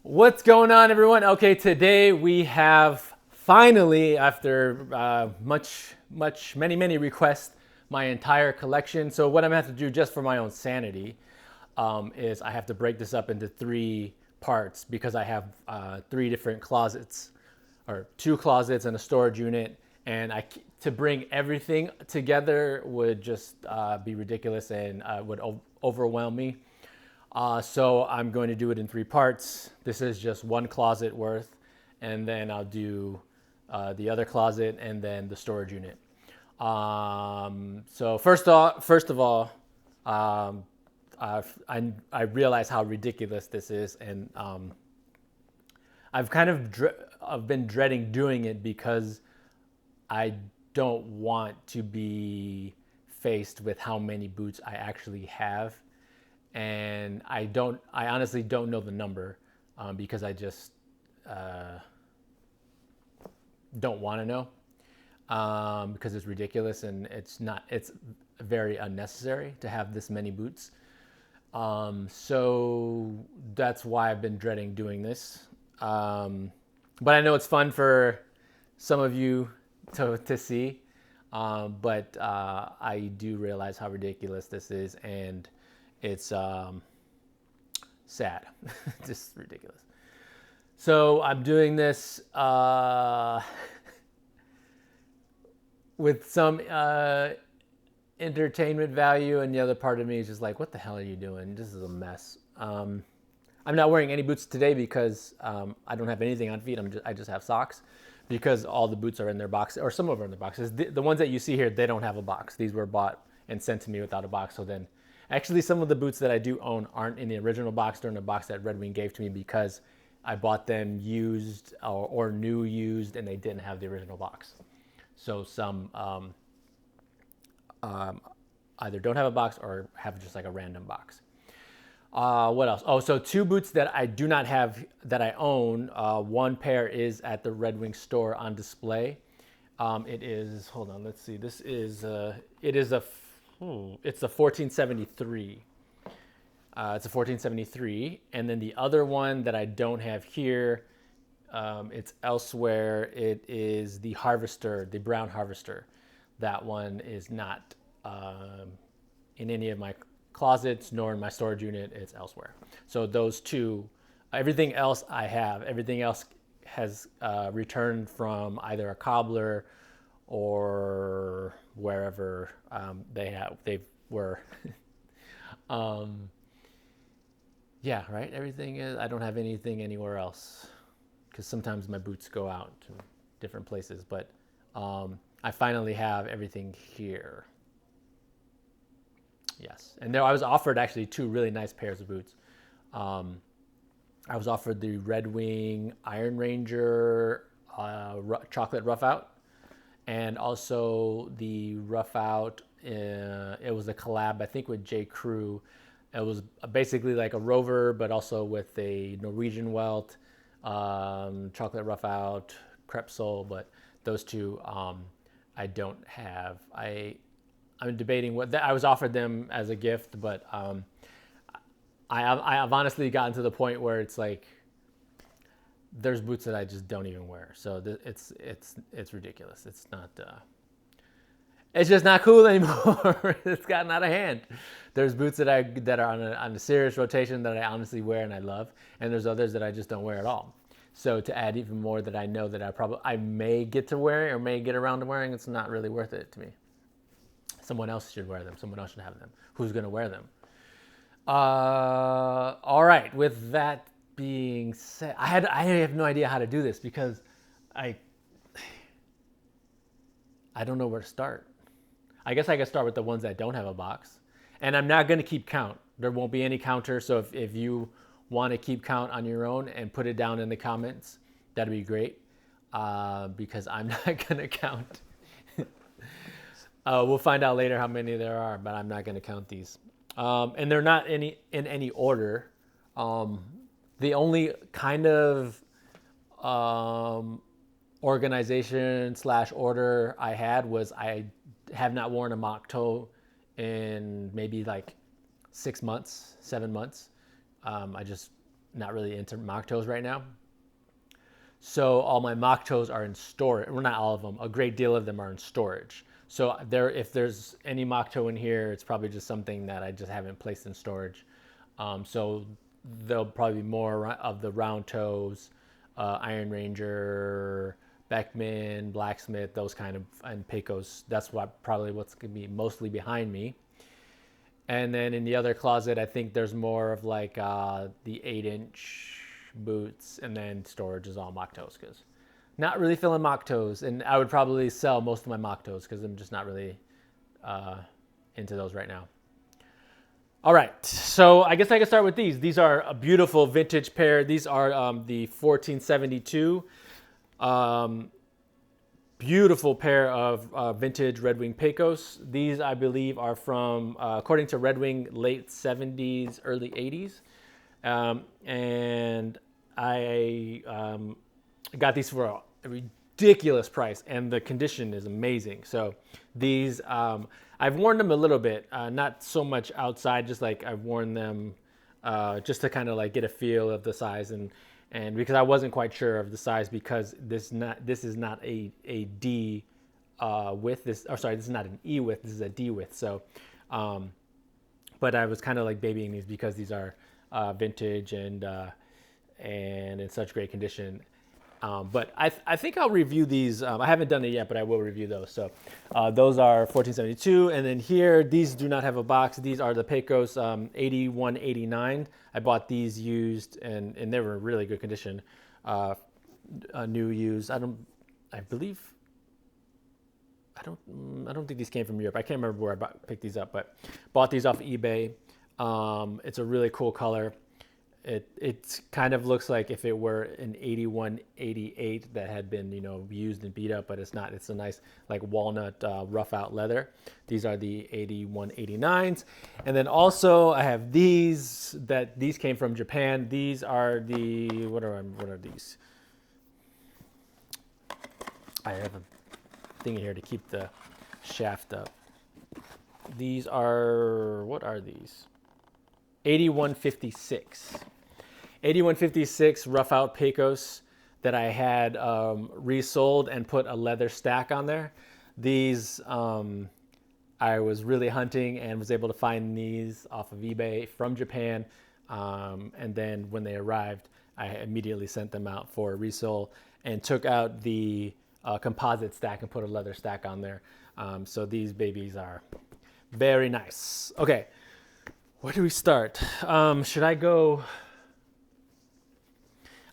What's going on, everyone? Okay, today we have finally, after many requests, my entire collection. So what I'm gonna have to do just for my own sanity is I have to break this up into three parts because I have three different closets, or two closets and a storage unit, and to bring everything together would just be ridiculous and would overwhelm me. So I'm going to do it in three parts. This is just one closet worth, and then I'll do the other closet and then the storage unit. So first of all, um, I realize how ridiculous this is, and I've been dreading doing it because I don't want to be faced with how many boots I actually have, and I honestly don't know the number because I just don't want to know because it's ridiculous and it's very unnecessary to have this many boots. So that's why I've been dreading doing this. But I know it's fun for some of you to see. But I do realize how ridiculous this is, and it's sad. Just ridiculous. So I'm doing this with some entertainment value, and the other part of me is just like, what the hell are you doing? This is a mess. I'm not wearing any boots today because I don't have anything on feet. I just have socks because all the boots are in their box, or some of them are in their boxes. The ones that you see here, they don't have a box. These were bought and sent to me without a box. So then, actually, some of the boots that I do own aren't in the original box. They're in a box that Red Wing gave to me because I bought them used or new used, and they didn't have the original box. So some either don't have a box or have just like a random box. What else? Oh, so two boots that I do not have that I own. One pair is at the Red Wing store on display. It is, hold on, let's see. This is it's a 1473. It's a 1473, and then the other one that I don't have here, it's elsewhere. It is the Harvester, the brown Harvester. That one is not in any of my closets nor in my storage unit. It's elsewhere. So those two, everything else I have, everything else has returned from either a cobbler or wherever they were. Yeah, right. Everything is. I don't have anything anywhere else because sometimes my boots go out to different places. But I finally have everything here. Yes, and there I was offered actually two really nice pairs of boots. I was offered the Red Wing Iron Ranger chocolate Roughout, and also the Roughout. It was a collab, I think, with J. Crew. It was basically like a rover, but also with a Norwegian welt, chocolate Roughout, crepe sole. But those two I don't have. I'm debating what I was offered them as a gift, but I've honestly gotten to the point where it's like there's boots that I just don't even wear. So it's ridiculous. It's not. It's just not cool anymore. It's gotten out of hand. There's boots that are on a serious rotation that I honestly wear and I love, and there's others that I just don't wear at all. So to add even more that I know that I may get to wearing or may get around to wearing, it's not really worth it to me. Someone else should wear them. Someone else should have them. Who's going to wear them? All right. With that being said, I have no idea how to do this because I don't know where to start. I guess I could start with the ones that don't have a box, and I'm not going to keep count. There won't be any counter. So if you want to keep count on your own and put it down in the comments, that'd be great. Because I'm not going to count. We'll find out later how many there are, but I'm not going to count these. And they're not in any order. The only kind of organization / order I had was I have not worn a mock toe in maybe like 6 months, 7 months. I just not really into mock toes right now. So all my mock toes are in storage. Well, not all of them. A great deal of them are in storage. So if there's any mock toe in here, it's probably just something that I just haven't placed in storage. So there'll probably be more of the round toes, Iron Ranger, Beckman, Blacksmith, those kind of, and Pecos. That's probably what's going to be mostly behind me. And then in the other closet, I think there's more of like the 8-inch boots, and then storage is all mock toes, because not really feeling mock toes. And I would probably sell most of my mock toes because I'm just not really into those right now. All right, so I guess I can start with these. These are a beautiful vintage pair. These are the 1472. Beautiful pair of vintage Red Wing Pecos. These, I believe, are from, according to Red Wing, late 70s, early 80s. And I got these for a ridiculous price, and the condition is amazing. So these, I've worn them a little bit, not so much outside, just like I've worn them just to kind of like get a feel of the size, and because I wasn't quite sure of the size, because this is not a D width. This is not an E width. This is a D width. So, but I was kind of like babying these because these are vintage and in such great condition. But I think I'll review these. I haven't done it yet, but I will review those. So those are 1472. And then here, these do not have a box. These are the Pecos 8189. I bought these used, and they were in really good condition. New used. I don't think these came from Europe. I can't remember where I picked these up, but bought these off eBay. It's a really cool color. It kind of looks like if it were an 81, 88 that had been, used and beat up, but it's not. It's a nice like walnut rough out leather. These are the 81, 89s. And then also I have these came from Japan. These are the, what are these? I have a thing here to keep the shaft up. These are, what are these? 8156. 8156 rough out Pecos that I had resold and put a leather stack on there. These, I was really hunting and was able to find these off of eBay from Japan. And then when they arrived, I immediately sent them out for resole and took out the composite stack and put a leather stack on there. So these babies are very nice. Okay. Where do we start? Should I go?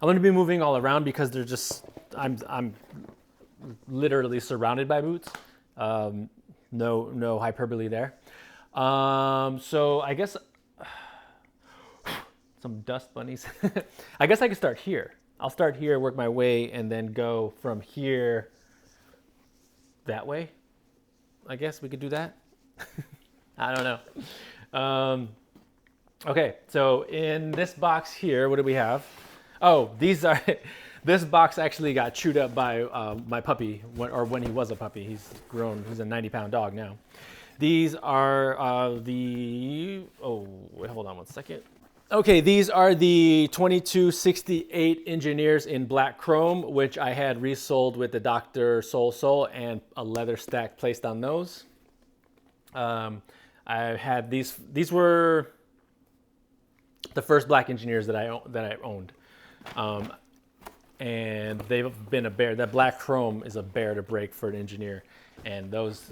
I'm going to be moving all around because they're just, I'm literally surrounded by boots. No hyperbole there. So I guess some dust bunnies. I guess I could start here. I'll start here, work my way, and then go from here that way. I guess we could do that. I don't know. Okay, so in this box here, what do we have? Oh, these are, this box actually got chewed up by my puppy, when he was a puppy. He's grown, he's a 90-pound dog now. These are wait, hold on one second. Okay, these are the 2268 Engineers in black chrome, which I had resold with the Dr. Soul and a leather stack placed on those. I had these were the first black Engineers that I owned. And they've been a bear. That black chrome is a bear to break for an Engineer, and those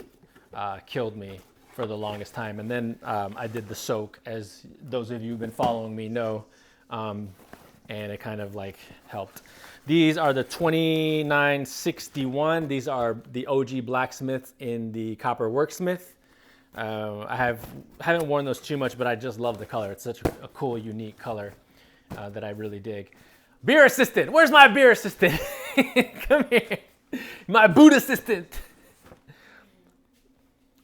killed me for the longest time. And then I did the soak, as those of you who've been following me know, and it kind of like helped. These are the 2961. These are the OG blacksmiths in the copper worksmith. I haven't worn those too much, but I just love the color. It's such a cool, unique color that I really dig. Beer assistant, where's my beer assistant? Come here, my boot assistant.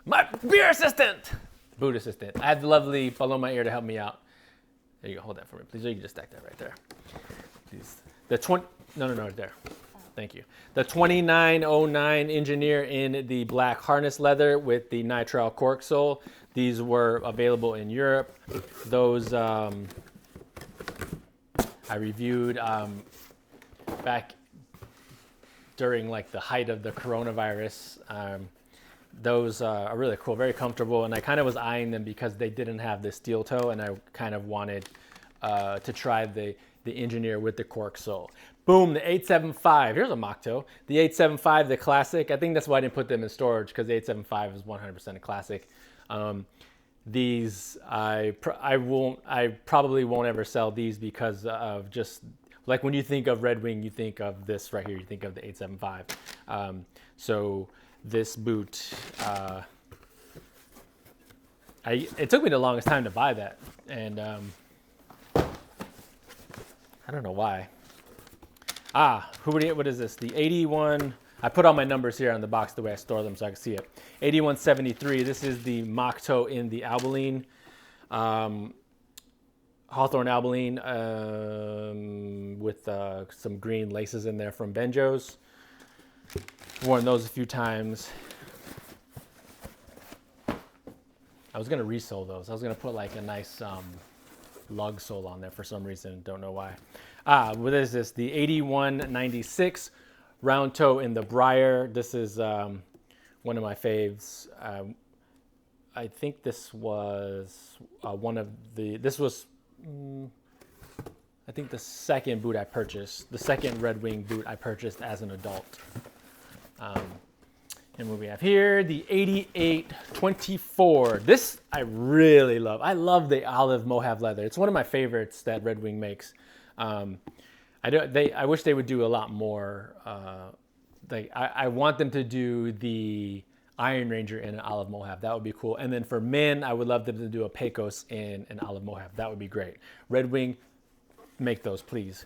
My beer assistant, boot assistant. I had the lovely Paloma ear to help me out. There you go, hold that for me, please. Or you can just stack that right there. Please. No, there. Thank you. The 2909 Engineer in the black harness leather with the nitrile cork sole. These were available in Europe. Those I reviewed back during like the height of the coronavirus. Those are really cool, very comfortable, and I kind of was eyeing them because they didn't have the steel toe, and I kind of wanted to try the engineer with the cork sole. Boom, the 875. Here's a mock toe. The 875, the classic. I think that's why I didn't put them in storage, because the 875 is 100% a classic. These I probably won't ever sell these because of just like when you think of Red Wing, you think of this right here. You think of the 875. So this boot, it took me the longest time to buy that, and I don't know why. What is this? The 81. I put all my numbers here on the box the way I store them so I can see it. 8173. This is the mock toe in the Albaline, Hawthorne Albaline, with some green laces in there from Benjo's. Worn those a few times. I was gonna resole those. I was gonna put like a nice lug sole on there for some reason. Don't know why. What is this? The 8196 round toe in the Briar. This is one of my faves. I think this was I think the second boot I purchased, the second Red Wing boot I purchased as an adult. And what we have here, the 8824. This I really love. I love the olive Mohave leather. It's one of my favorites that Red Wing makes. I wish they would do a lot more. I want them to do the Iron Ranger in an olive Mohave. That would be cool. And then for men, I would love them to do a Pecos in an olive Mohave. That would be great. Red Wing, make those, please.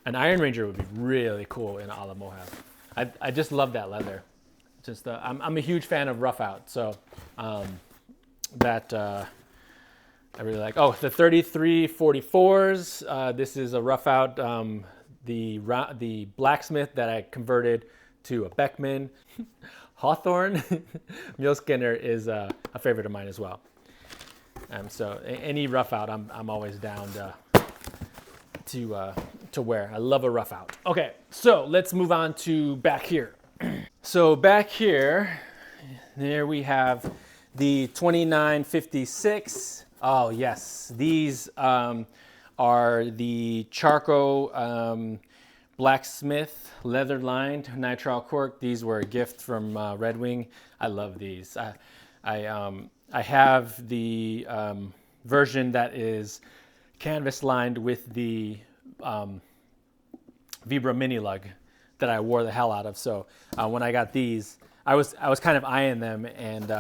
An Iron Ranger would be really cool in an olive Mohave. I just love that leather. Just I'm a huge fan of Roughouts, so that I really like. Oh, the 3344s. This is a Roughout. The blacksmith that I converted to a Beckman. Hawthorne Mule Skinner is a favorite of mine as well. So any Roughout, I'm always down to wear. I love a Roughout. Okay, so let's move on to back here. So back here, there we have the 2956. Oh yes, these are the Charco Blacksmith leather lined nitrile cork. These were a gift from Red Wing. I love these. I have the version that is canvas lined with the Vibra mini lug that I wore the hell out of. So when I got these, I was kind of eyeing them, and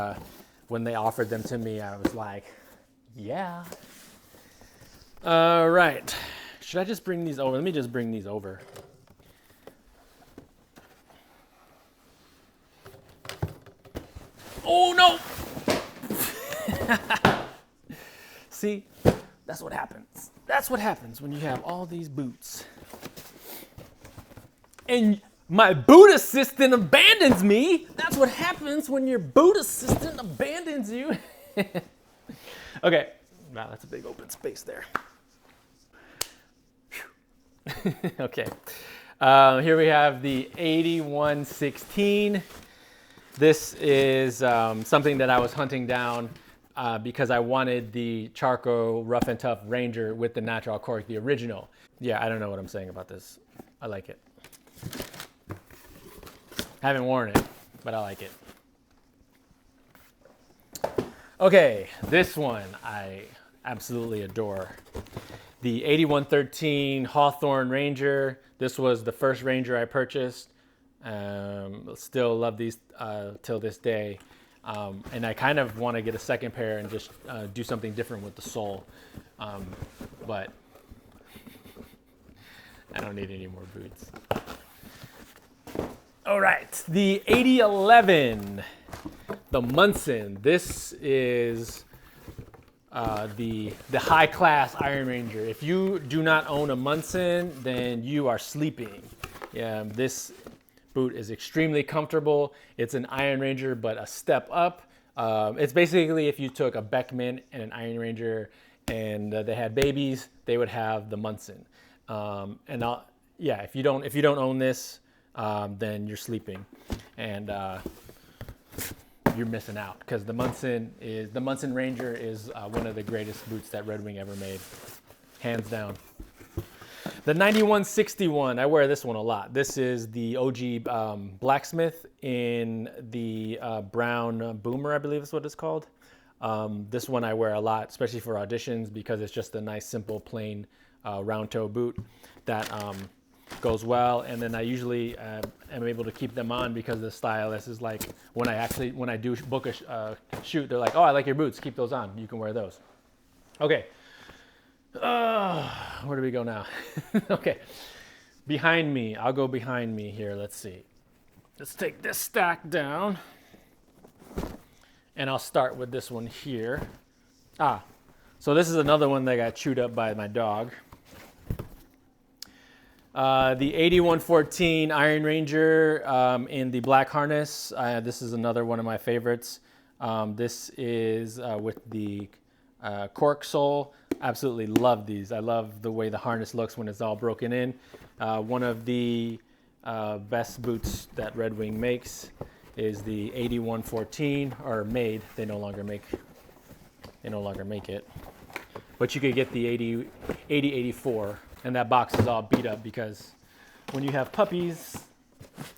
when they offered them to me, I was like, yeah. All right. Should I just bring these over? Let me just bring these over. Oh no! See, that's what happens. That's what happens when you have all these boots. And my boot assistant abandons me. That's what happens when your boot assistant abandons you. Okay, wow, that's a big open space there. Okay, here we have the 8116. This is something that I was hunting down because I wanted the Charco Rough and Tough Ranger with the natural cork, the original. Yeah, I don't know what I'm saying about this. I like it. Haven't worn it, but I like it. Okay, this one I absolutely adore. The 8113 Hawthorne Ranger. This was the first Ranger I purchased. Still love these till this day. And I kind of want to get a second pair and just do something different with the sole. But I don't need any more boots. All right, the 8011, the Munson. This is the high class Iron Ranger. If you do not own a Munson, then you are sleeping. Yeah, this boot is extremely comfortable. It's an Iron Ranger, but a step up. It's basically if you took a Beckman and an Iron Ranger and they had babies, they would have the Munson. And yeah, if you don't own this, then you're sleeping, and you're missing out, because the Munson Ranger is one of the greatest boots that Red Wing ever made, hands down. The 9161, I wear this one a lot. This is the OG Blacksmith in the brown Boomer, I believe is what it's called. This one I wear a lot, especially for auditions, because it's just a nice, simple, plain round toe boot that goes well. And then I usually am able to keep them on because the stylist is like, when I do book a shoot, they're like, oh, I like your boots, keep those on, you can wear those. Okay. Where do we go now? Okay, behind me. I'll go behind me here. Let's see. Let's take this stack down, and I'll start with this one here. So this is another one that got chewed up by my dog. The 8114 Iron Ranger in the black harness. This is another one of my favorites. This is with the cork sole. Absolutely love these. I love the way the harness looks when it's all broken in. One of the best boots that Red Wing makes is the 8114, or made. They no longer make it. But you could get the 8084, and that box is all beat up because when you have puppies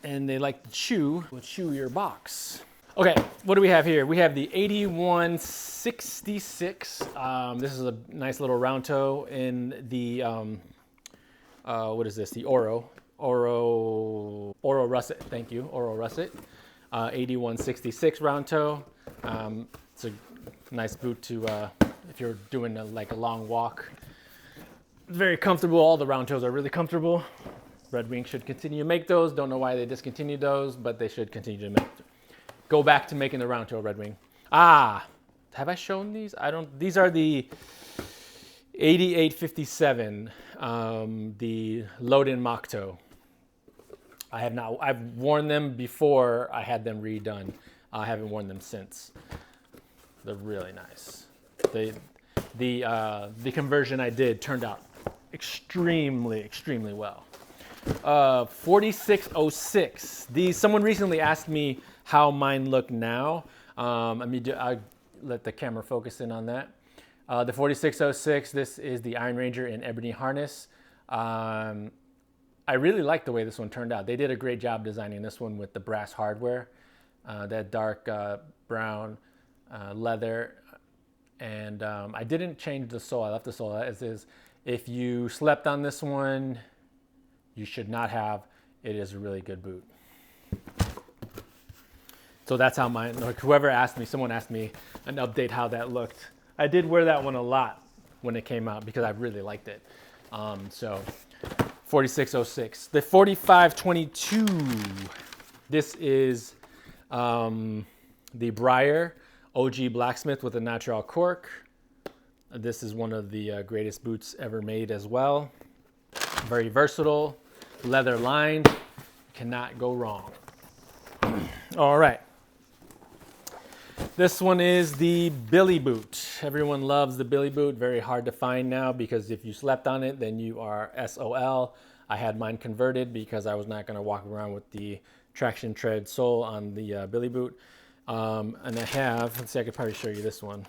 and they like to chew, will chew your box. Okay, what do we have here? We have the 8166. This is a nice little round toe in the, what is this? The Oro Russet, thank you, Oro Russet. 8166 round toe. It's a nice boot to, if you're doing like a long walk. Very comfortable, all the round toes are really comfortable. Red Wing should continue to make those. Don't know why they discontinued those, but they should continue to make them. Go back to making the round toe Red Wing. Have I shown these? These are the 8857, the load-in mock toe. I have not, I've worn them before I had them redone. I haven't worn them since. They're really nice. The conversion I did turned out extremely well. 4606. Someone recently asked me how mine look now. I'll let the camera focus in on that. The 4606, this is the Iron Ranger in ebony harness. I really like the way this one turned out. They did a great job designing this one with the brass hardware, that dark brown leather. And I didn't change the sole. I left the sole as is. If you slept on this one, you should not have. It is a really good boot. So that's how mine, like whoever asked me, someone asked me an update how that looked. I did wear that one a lot when it came out because I really liked it. So 4606. The 4522. This is the Briar OG Blacksmith with a natural cork. This is one of the greatest boots ever made as well. Very versatile, leather lined, cannot go wrong. All right. This one is the Billy boot. Everyone loves the Billy boot. Very hard to find now because if you slept on it, then you are SOL. I had mine converted because I was not going to walk around with the traction tread sole on the Billy boot. And I have, let's see, I could probably show you this one.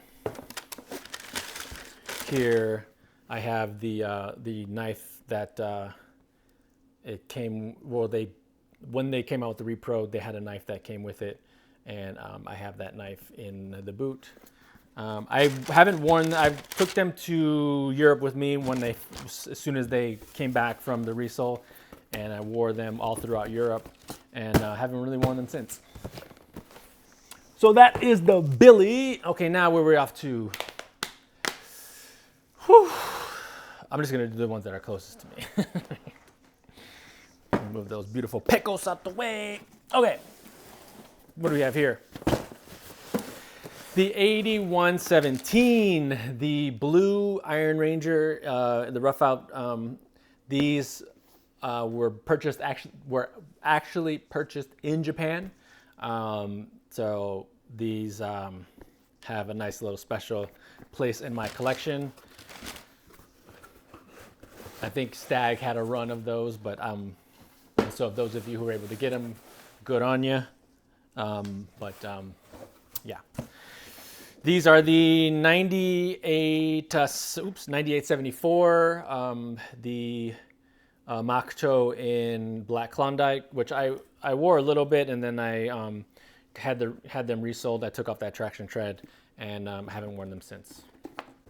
Here, I have the knife that it came, well, when they came out with the Repro, they had a knife that came with it. And I have that knife in the boot. I haven't worn, I took them to Europe with me as soon as they came back from the resole, and I wore them all throughout Europe, and haven't really worn them since. So that is the Billy. Okay, now where we're off to. Whew. I'm just gonna do the ones that are closest to me. Move those beautiful Pecos out the way. Okay. What do we have here? The 8117, the blue Iron Ranger, the Roughout. These were actually purchased in Japan. So these have a nice little special place in my collection. I think Stag had a run of those, but so if those of you who were able to get them, good on you. Yeah. These are the 9874, the Mocs in Black Klondike, which I wore a little bit, and then I had them resold. I took off that traction tread, and haven't worn them since.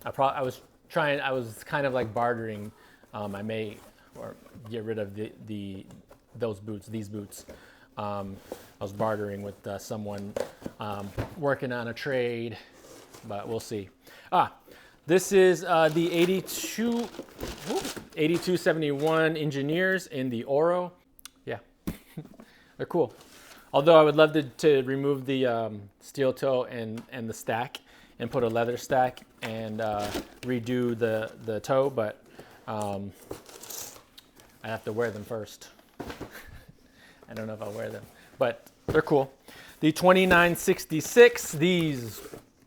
I was kind of like bartering. I may or get rid of these boots. I was bartering with someone working on a trade, but we'll see. This is the 8271 Engineers in the Oro. Yeah, they're cool. Although I would love to remove the steel toe and the stack and put a leather stack and redo the toe, but I have to wear them first. I don't know if I'll wear them, but they're cool. The 2966, these,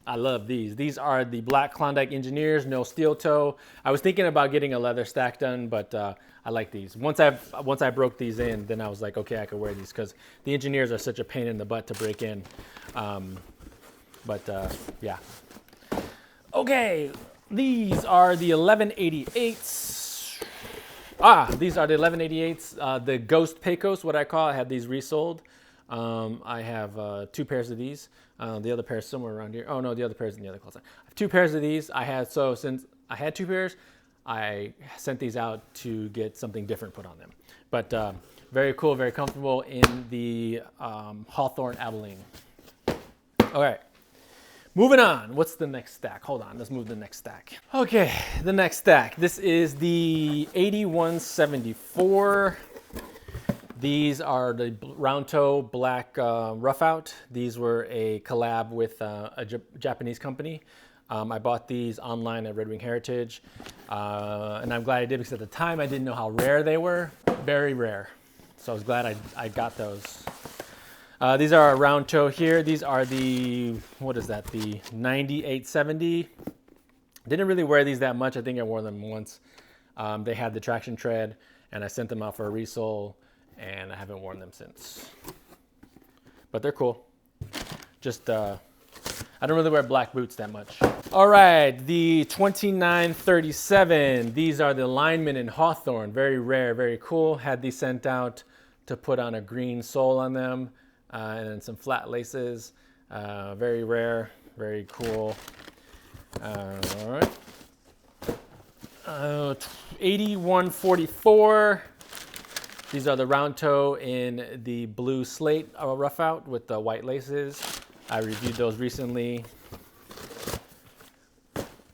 I love these. These are the Black Klondike Engineers, no steel toe. I was thinking about getting a leather stack done, but I like these. Once I broke these in, then I was like, okay, I could wear these because the Engineers are such a pain in the butt to break in. Yeah. Okay, these are the 1188s. These are the 1188s, the Ghost Pecos, what I call. I had these resold. I have 2 pairs of these. The other pair is somewhere around here. Oh no, the other pair is in the other closet. I have 2 pairs of these. Since I had 2 pairs, I sent these out to get something different put on them. But very cool, very comfortable in the Hawthorne Abilene. All right. Moving on, what's the next stack? Hold on, let's move to the next stack. Okay, the next stack. This is the 8174. These are the round toe black Roughout. These were a collab with a Japanese company. I bought these online at Red Wing Heritage, and I'm glad I did because at the time I didn't know how rare they were. Very rare. So I was glad I got those. These are a round toe here. These are the, what is that, the 9870. Didn't really wear these that much. I think I wore them once. They had the traction tread, and I sent them out for a resole, and I haven't worn them since. But they're cool. Just, I don't really wear black boots that much. All right, the 2937. These are the Lineman in Hawthorne. Very rare, very cool. Had these sent out to put on a green sole on them. And then some flat laces, very rare, very cool. All right, 8144. These are the round toe in the blue slate Roughout with the white laces. I reviewed those recently.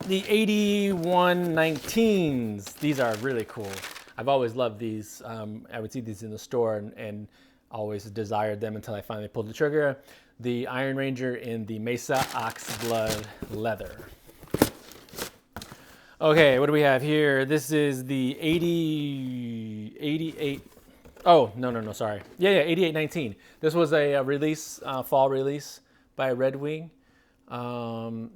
The 8119s. These are really cool. I've always loved these. I would see these in the store and always desired them until I finally pulled the trigger. The Iron Ranger in the Mesa Oxblood leather. Okay, what do we have here? This is the 88. Oh, no, sorry. Yeah, 8819. This was a release, fall release by Red Wing.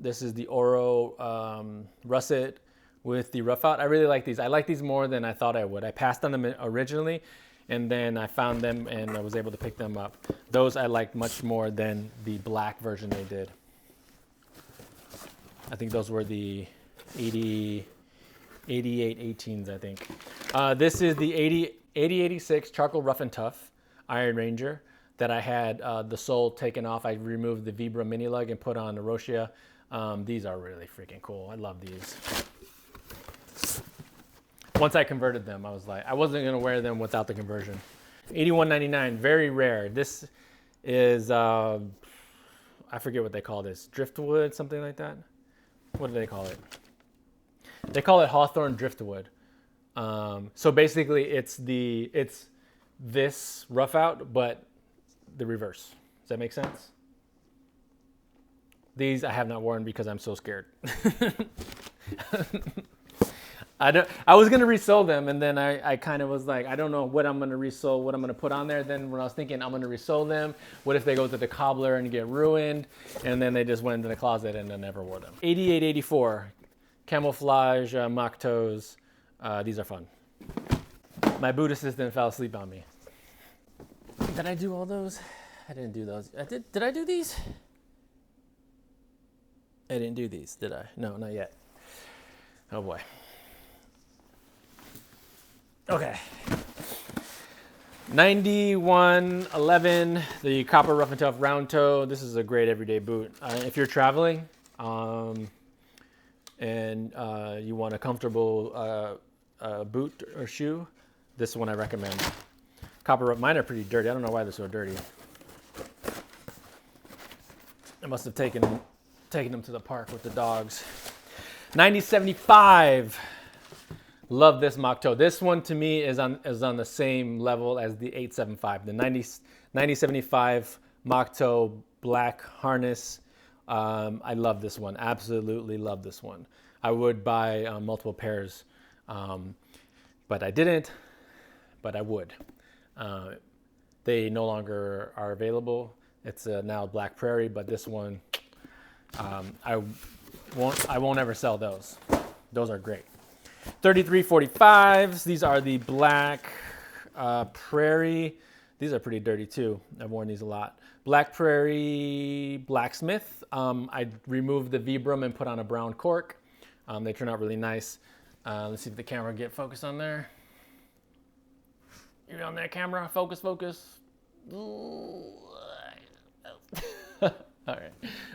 This is the Oro russet with the Roughout. I really like these. I like these more than I thought I would. I passed on them originally, and then I found them and I was able to pick them up. Those I liked much more than the black version they did. I think those were the 8818s, I think. This is the 8086 Charcoal Rough and Tough Iron Ranger that I had the sole taken off. I removed the Vibra mini lug and put on the Roshia. These are really freaking cool. I love these. Once I converted them, I was like, I wasn't gonna wear them without the conversion. 8199, very rare. This is, I forget what they call this, driftwood, something like that. What do they call it? They call it Hawthorne driftwood. So basically it's this Roughout, but the reverse. Does that make sense? These I have not worn because I'm so scared. I was gonna resole them, and then I kind of was like, I don't know what I'm gonna resole, what I'm gonna put on there. Then when I was thinking I'm gonna resole them, what if they go to the cobbler and get ruined? And then they just went into the closet and I never wore them. 8884, camouflage mock toes. These are fun. My boot assistant fell asleep on me. Did I do all those? I didn't do those. Did I do these? I didn't do these, did I? No, not yet. Oh boy. Okay. 9111, the copper rough and tough round toe. This is a great everyday boot. If you're traveling and you want a comfortable boot or shoe, this one I recommend. Copper rough. Mine are pretty dirty. I don't know why they're so dirty. I must have taken them to the park with the dogs. 9075. Love this mock toe. This one to me is on the same level as the 875. The 9075 mock toe black harness. I love this one. Absolutely love this one. I would buy multiple pairs, but I didn't. But I would. They no longer are available. It's now Black Prairie, but this one I won't ever sell those. Those are great. 3345s. These are the Black Prairie. These are pretty dirty too. I've worn these a lot. Black Prairie Blacksmith. I removed the Vibram and put on a brown cork. They turn out really nice. Let's see if the camera get focused on there. You're on there, camera. Focus, focus. All right.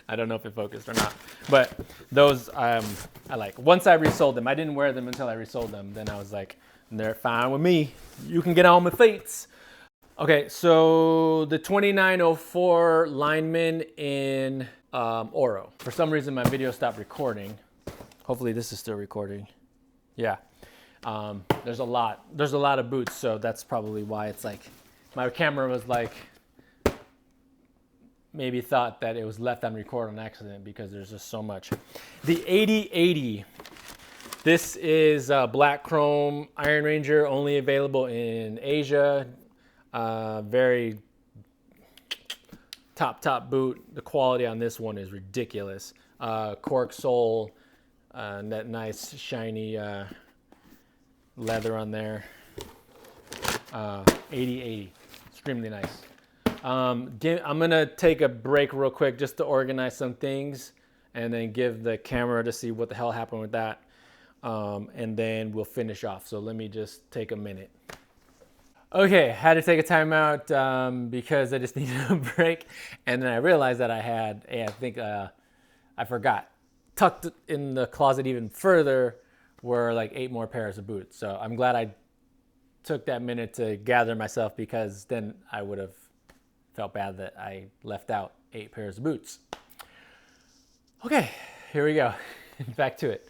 I don't know if it focused or not, but those I like. Once I resold them, I didn't wear them until I resold them. Then I was like, they're fine with me. You can get on with fates. Okay, so the 2904 lineman in Oro. For some reason, my video stopped recording. Hopefully, this is still recording. Yeah. There's a lot of boots, so that's probably why it's like my camera was like maybe thought that it was left on record on accident because there's just so much. The 8080. This is black chrome Iron Ranger, only available in Asia. Very top boot. The quality on this one is ridiculous. Cork sole, that nice shiny leather on there. 8080, extremely nice. I'm gonna take a break real quick just to organize some things and then give the camera to see what the hell happened with that. And then we'll finish off. So let me just take a minute. Okay, had to take a time out because I just needed a break. And then I realized that I forgot. Tucked in the closet even further were like 8 more pairs of boots. So I'm glad I took that minute to gather myself because then I would have felt bad that I left out 8 pairs of boots. Okay, here we go. Back to it.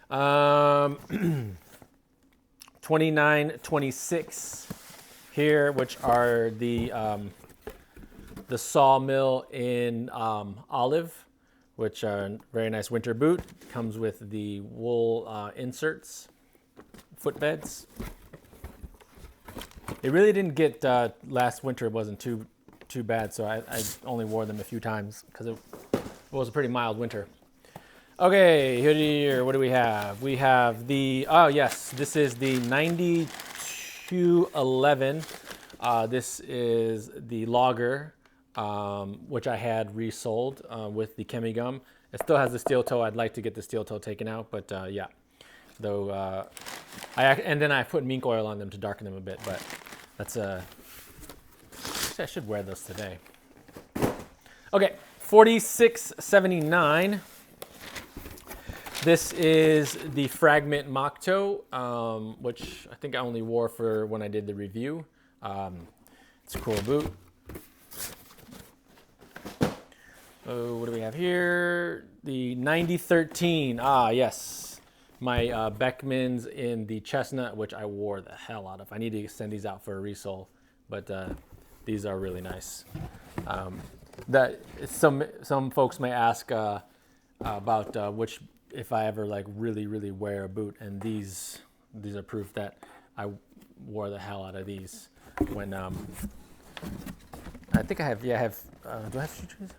2926 here, which are the Sawmill in Olive, which are a very nice winter boot. Comes with the wool inserts, footbeds. It really didn't get last winter. It wasn't too bad, so I only wore them a few times because it was a pretty mild winter. Okay, here, what do we have? We have the, oh yes, this is the 9211. This is the logger, which I had resold with the chemi gum. It still has the steel toe. I'd like to get the steel toe taken out, but yeah. Though, and then I put mink oil on them to darken them a bit, but that's I should wear those today. Okay, 4679. This is the Fragment mock toe, which I think I only wore for when I did the review. It's a cool boot. Oh, what do we have here? The 9013. Ah, yes. My Beckmans in the chestnut, which I wore the hell out of. I need to send these out for a resole, but these are really nice. That some folks may ask about which, if I ever like really wear a boot, and these are proof that I wore the hell out of these when I think I have, yeah, I have do I have shoe trees?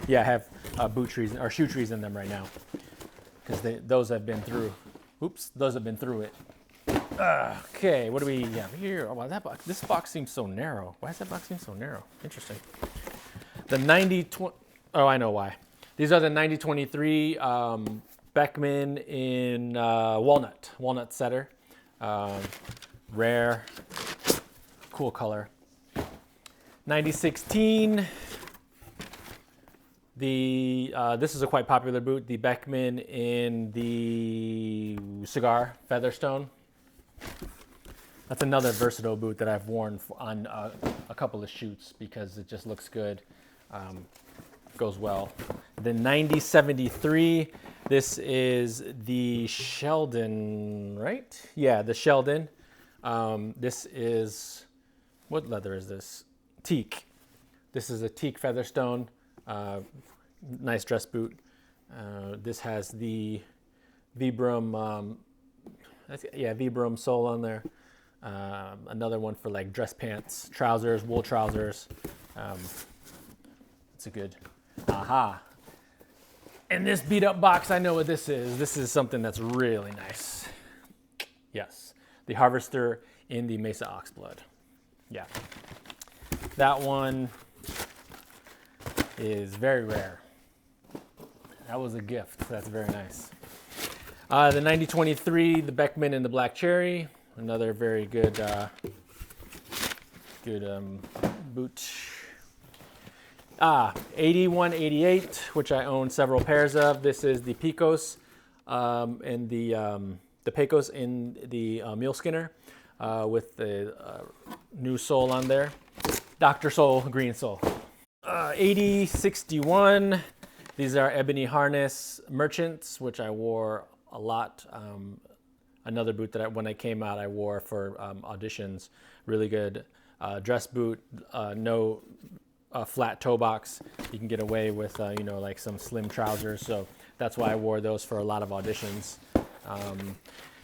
Yeah, I have boot trees or shoe trees in them right now because those have been through. Oops, those have been through it. Okay, what do we have here? Oh, wow, that box. This box seems so narrow. Why does that box seem so narrow? Interesting. The 90-20. Oh, I know why. These are the 9023 Beckman in walnut setter. Rare, cool color. 9016. This is a quite popular boot. The Beckman in the cigar Featherstone. That's another versatile boot that I've worn on a couple of shoots because it just looks good, goes well. The 9073, this is the Sheldon, right? Yeah, the Sheldon. This is, what leather is this? Teak. This is a teak Featherstone, nice dress boot. This has the Vibram, Vibram sole on there. Another one for like dress pants, trousers, wool trousers. It's a good, aha. And this beat up box, I know what this is. This is something that's really nice. Yes, the Harvester in the Mesa Oxblood. Yeah, that one is very rare. That was a gift. That's very nice. The 9023, the Beckman and the Black Cherry, another very good, boot. 8188, which I own several pairs of. This is the Pecos and the Pecos in the mule skinner with the new sole on there. Dr. Sole, green sole. 8061. These are ebony harness merchants, which I wore a lot. Another boot that when I came out, I wore for auditions. Really good dress boot, no flat toe box. You can get away with, like some slim trousers. So that's why I wore those for a lot of auditions.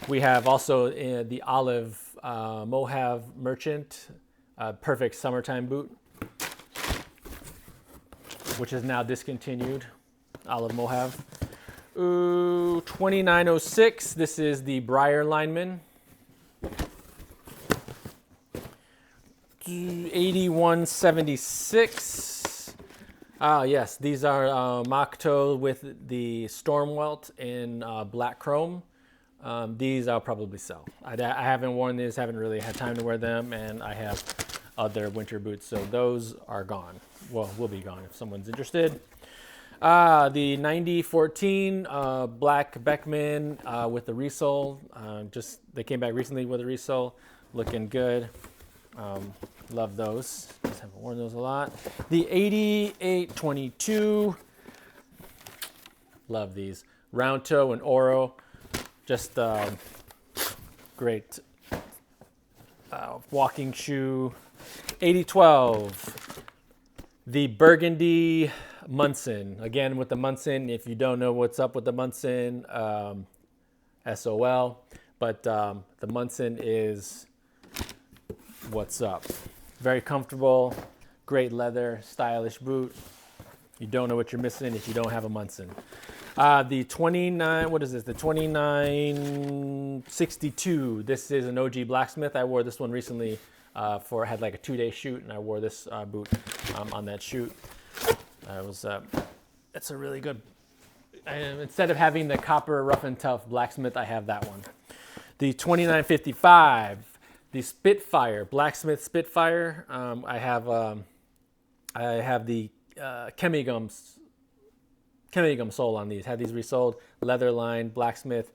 We have also the olive Mohave merchant, perfect summertime boot, which is now discontinued. Olive Mohave. 2906. This is the Briar lineman. 8176. Yes, these are mock toe with the storm welt in black chrome. These I'll probably sell. I haven't worn these, haven't really had time to wear them, and I have other winter boots, so those are gone. Well, will be gone if someone's interested. The 9014 black Beckman with the resole. They came back recently with a resole, looking good. Love those. Just haven't worn those a lot. The 8822. Love these. Round toe and Oro. Just great walking shoe. 8012. The Burgundy Munson. Again, with the Munson, if you don't know what's up with the Munson, SOL. But the Munson is what's up. Very comfortable, great leather, stylish boot. You don't know what you're missing if you don't have a Munson. The 29, what is this? The 2962. This is an OG Blacksmith. I wore this one recently I had like a 2-day shoot, and I wore this boot on that shoot. It's a really good, instead of having the copper rough and tough Blacksmith, I have that one. The 2955. The Spitfire, Blacksmith Spitfire. I have the Chemigum sole on these. Had these resold, leather lined, Blacksmith.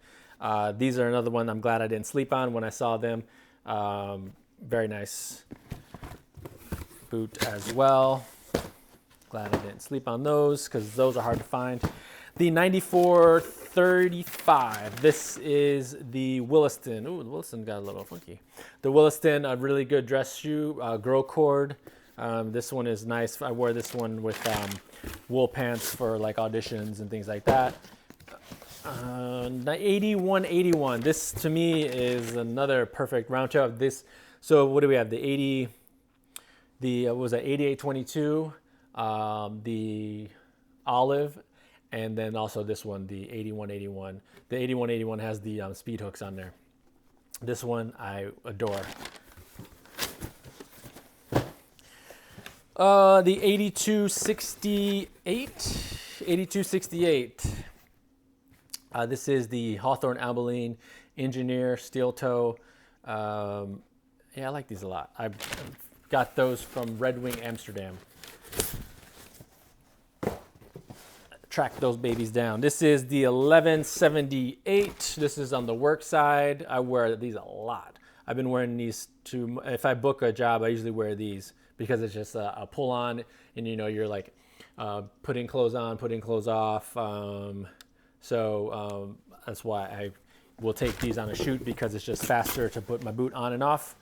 These are another one I'm glad I didn't sleep on when I saw them. Very nice boot as well. Glad I didn't sleep on those because those are hard to find. The 9435. This is the Williston. Ooh, the Williston got a little funky. The Williston, a really good dress shoe, grow cord. This one is nice. I wore this one with wool pants for like auditions and things like that. 8181. This to me is another perfect round toe of this. So what do we have? The 8822, the olive, and then also this one, the 8181. The 8181 has the speed hooks on there. This one I adore. The 8268. This is the Hawthorne Abilene Engineer Steel Toe. Yeah, I like these a lot. I got those from Red Wing Amsterdam. Track those babies down. This is the 1178. This is on the work side. I wear these a lot. I've been wearing these to, if I book a job, I usually wear these because it's just a pull on, and you know, you're like putting clothes on, putting clothes off. That's why I will take these on a shoot, because it's just faster to put my boot on and off,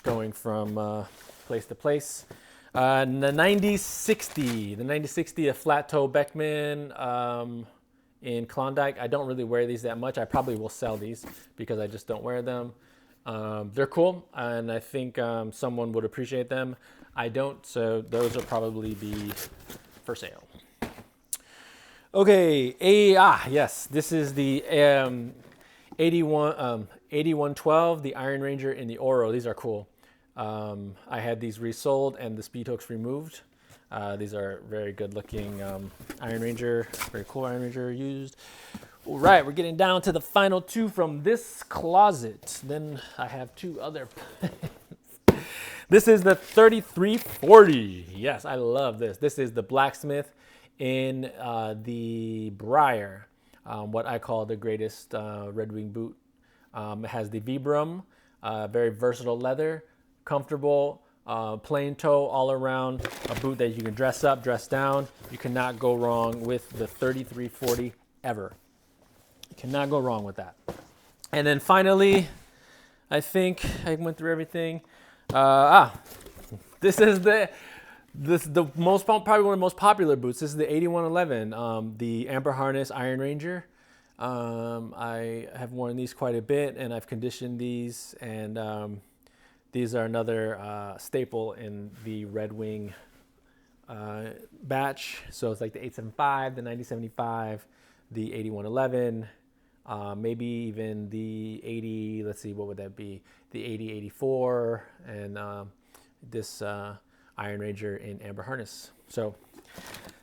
going from place to place. The 9060, a flat toe Beckman in Klondike. I don't really wear these that much. I probably will sell these because I just don't wear them. They're cool, and I think someone would appreciate them. I don't, so those will probably be for sale. Okay, yes, this is the 8112, the Iron Ranger in the Oro. These are cool. I had these resold and the speed hooks removed. These are very good looking Iron Ranger, very cool Iron Ranger used. All right, we're getting down to the final two from this closet. Then I have two other pens. This is the 3340. Yes, I love this. This is the Blacksmith in the Briar, what I call the greatest Red Wing boot. It has the Vibram, very versatile leather, comfortable, plain toe all around, a boot that you can dress up, dress down. You cannot go wrong with the 3340 ever. You cannot go wrong with that. And then finally, I think I went through everything. This is the most, probably one of the most popular boots. This is the 8111, the Amber Harness Iron Ranger. I have worn these quite a bit, and I've conditioned these, and these are another staple in the Red Wing batch. So it's like the 875, the 9075, the 8111, maybe even the 80, let's see, what would that be? The 8084, and this Iron Ranger in Amber Harness. So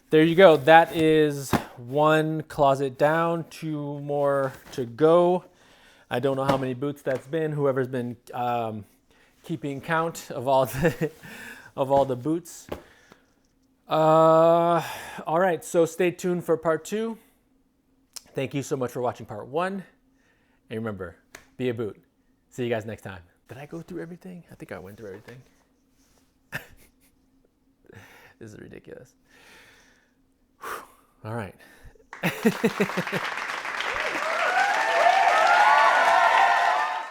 there you go. That is one closet down, two more to go. I don't know how many boots that's been. Whoever's been keeping count of all the boots. All right, so stay tuned for part 2. Thank you so much for watching part 1. And remember, be a boot. See you guys next time. Did I go through everything? I think I went through everything. This is ridiculous. All right.